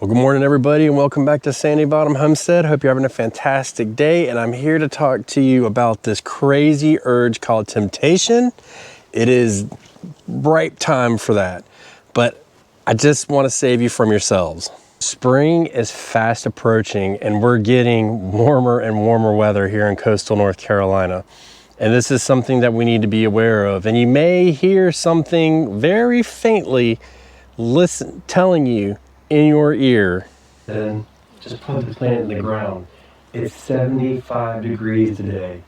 Well, good morning everybody and welcome back to Sandy Bottom Homestead. Hope you're having a fantastic day, and I'm here to talk to you about this crazy urge called temptation. It is ripe time for that, but I just want to save you from yourselves. Spring is fast approaching and we're getting warmer and warmer weather here in coastal North Carolina. And this is something that we need to be aware of. And you may hear something very faintly telling you in your ear, then just put the plant in the ground. It's 75 degrees today.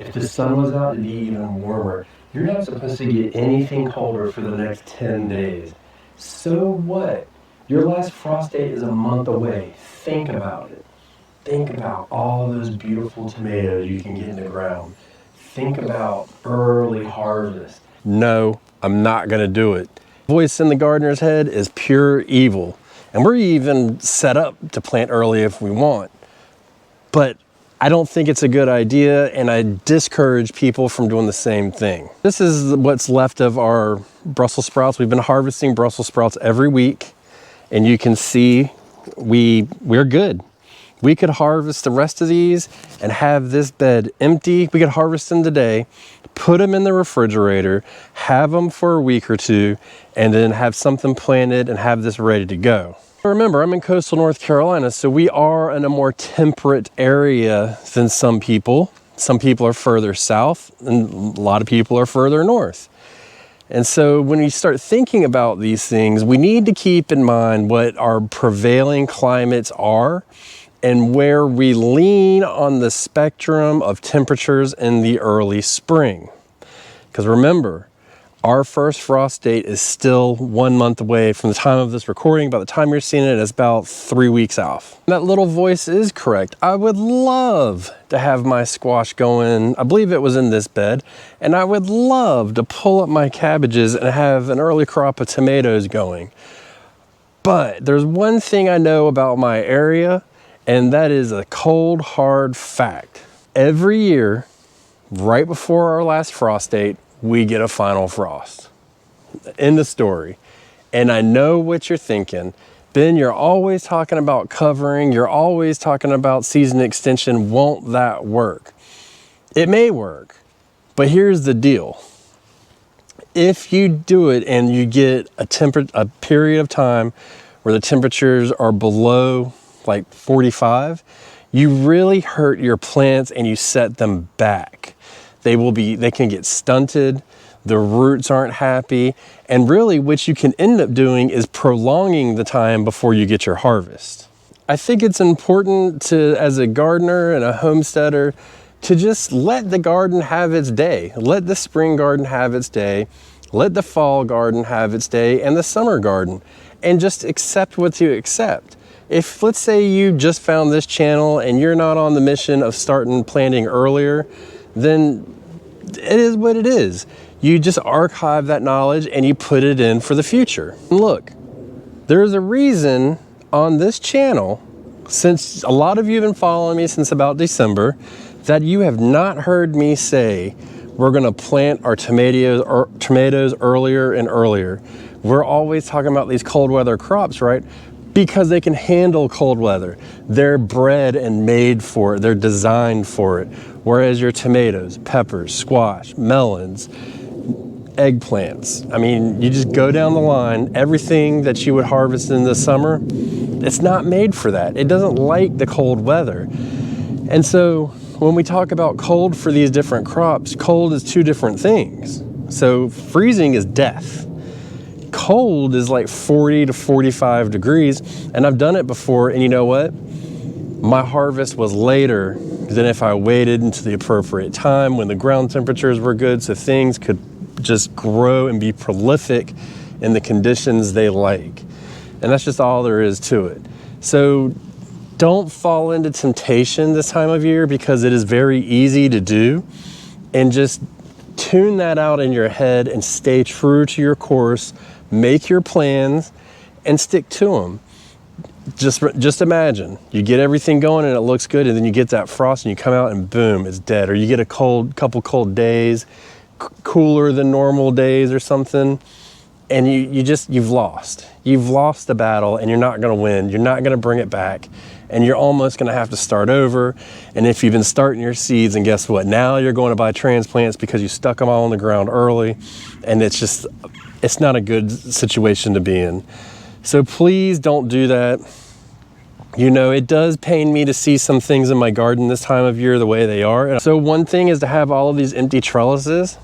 If the sun was out, it'd be even warmer. You're not supposed to get anything colder for the next 10 days. So what? Your last frost date is a month away. Think about it. Think about all those beautiful tomatoes you can get in the ground. Think about early harvest. No, I'm not gonna do it. Voice in the gardener's head is pure evil. And we're even set up to plant early if we want. But I don't think it's a good idea, and I discourage people from doing the same thing. This is what's left of our Brussels sprouts. We've been harvesting Brussels sprouts every week, and you can see we're good. We could harvest the rest of these and have this bed empty. We could harvest them today, put them in the refrigerator, have them for a week or two, and then have something planted and have this ready to go. Remember, I'm in coastal North Carolina, so we are in a more temperate area than some people. Some people are further south, and a lot of people are further north. And so when we start thinking about these things, we need to keep in mind what our prevailing climates are and where we lean on the spectrum of temperatures in the early spring. Because remember, our first frost date is still 1 month away from the time of this recording. By the time you're seeing it, it's about 3 weeks off. That little voice is correct. I would love to have my squash going. I believe it was in this bed. And I would love to pull up my cabbages and have an early crop of tomatoes going. But there's one thing I know about my area, and that is a cold, hard fact. Every year, right before our last frost date, we get a final frost. End of story. And I know what you're thinking. Ben, you're always talking about covering. You're always talking about season extension. Won't that work? It may work, but here's the deal. If you do it and you get a period of time where the temperatures are below like 45, you really hurt your plants and you set them back. They can get stunted, the roots aren't happy, and really what you can end up doing is prolonging the time before you get your harvest. I think it's important to, as a gardener and a homesteader, to just let the garden have its day. Let the spring garden have its day, let the fall garden have its day, and the summer garden, and just accept what you accept. If, let's say you just found this channel and you're not on the mission of starting planting earlier, then it is what it is. You just archive that knowledge and you put it in for the future. And look, there's a reason on this channel, since a lot of you have been following me since about December, that you have not heard me say we're gonna plant our tomatoes earlier and earlier. We're always talking about these cold weather crops, right? Because they can handle cold weather. They're bred and made for it. They're designed for it. Whereas your tomatoes, peppers, squash, melons, eggplants, I mean, you just go down the line, everything that you would harvest in the summer, it's not made for that. It doesn't like the cold weather. And so when we talk about cold for these different crops, cold is two different things. So freezing is death. Cold is like 40 to 45 degrees, and I've done it before, and you know what? My harvest was later than if I waited until the appropriate time when the ground temperatures were good, so things could just grow and be prolific in the conditions they like. And that's just all there is to it. So don't fall into temptation this time of year, because it is very easy to do, and just tune that out in your head and stay true to your course. Make your plans and stick to them. Just imagine you get everything going and it looks good, and then you get that frost and you come out and boom, it's dead. Or you get a couple cold days, cooler than normal days or something, and you've lost. You've lost the battle, and you're not gonna win. You're not gonna bring it back, and you're almost gonna have to start over. And if you've been starting your seeds, and guess what? Now you're going to buy transplants because you stuck them all in the ground early, and it's not a good situation to be in. So please don't do that. You know, it does pain me to see some things in my garden this time of year the way they are. So one thing is to have all of these empty trellises.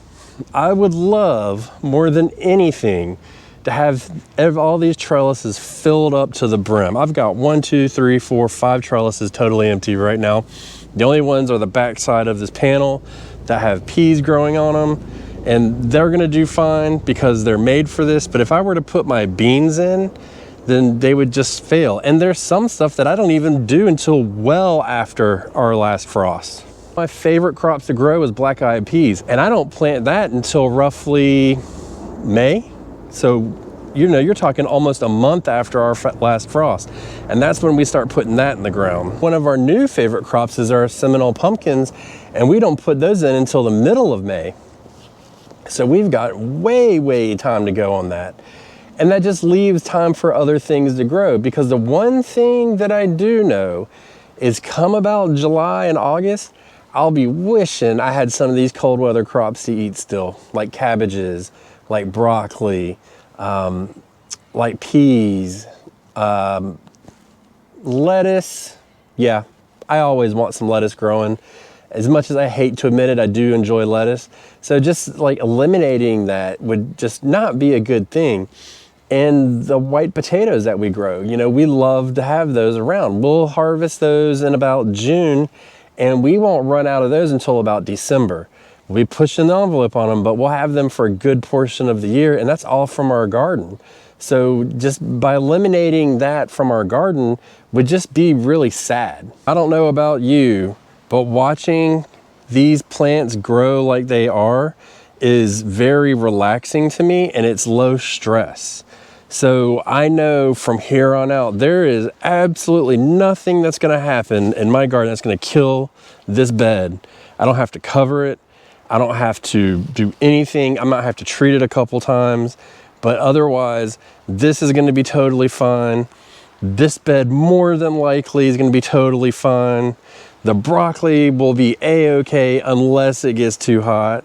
I would love more than anything to have all these trellises filled up to the brim. I've got 1, 2, 3, 4, 5 trellises totally empty right now. The only ones are the back side of this panel that have peas growing on them, and they're gonna do fine because they're made for this. But if I were to put my beans in, then they would just fail. And there's some stuff that I don't even do until well after our last frost. My favorite crops to grow is black-eyed peas, and I don't plant that until roughly May. So, you know, you're talking almost a month after our last frost. And that's when we start putting that in the ground. One of our new favorite crops is our Seminole pumpkins, and we don't put those in until the middle of May. So we've got way time to go on that. And that just leaves time for other things to grow, because the one thing that I do know is come about July and August, I'll be wishing I had some of these cold weather crops to eat still, like cabbages, like broccoli, like peas, lettuce. Yeah, I always want some lettuce growing. As much as I hate to admit it, I do enjoy lettuce. So just like eliminating that would just not be a good thing. And the white potatoes that we grow, you know, we love to have those around. We'll harvest those in about June, and we won't run out of those until about December. We'll be pushing the envelope on them, but we'll have them for a good portion of the year, and that's all from our garden. So just by eliminating that from our garden would just be really sad. I don't know about you, but watching these plants grow like they are is very relaxing to me, and it's low stress. So I know from here on out, there is absolutely nothing that's gonna happen in my garden that's gonna kill this bed. I don't have to cover it. I don't have to do anything. I might have to treat it a couple times, but otherwise, this is gonna be totally fine. This bed more than likely is gonna be totally fine. The broccoli will be a-okay unless it gets too hot.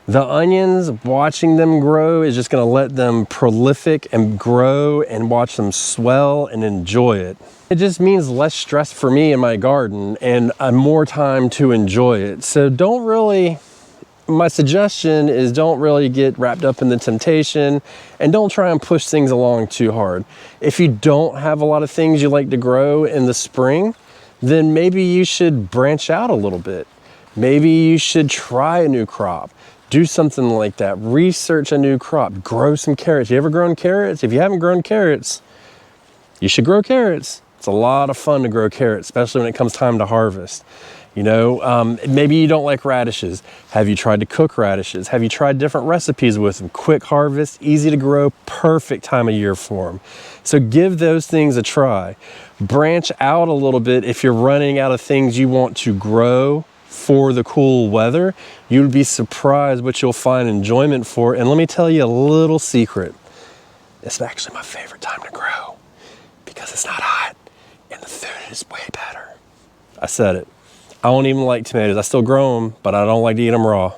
The onions, watching them grow is just gonna let them prolific and grow and watch them swell and enjoy it. It just means less stress for me in my garden and more time to enjoy it. So my suggestion is don't really get wrapped up in the temptation, and don't try and push things along too hard. If you don't have a lot of things you like to grow in the spring, then maybe you should branch out a little bit. Maybe you should try a new crop. Do something like that. Research a new crop. Grow some carrots. You ever grown carrots? If you haven't grown carrots, you should grow carrots. It's a lot of fun to grow carrots, especially when it comes time to harvest. You know, maybe you don't like radishes. Have you tried to cook radishes? Have you tried different recipes with them? Quick harvest, easy to grow, perfect time of year for them. So give those things a try. Branch out a little bit if you're running out of things you want to grow for the cool weather. You'd be surprised what you'll find enjoyment for. And let me tell you a little secret. It's actually my favorite time to grow because it's not hot and the food is way better. I said it. I don't even like tomatoes. I still grow them, but I don't like to eat them raw.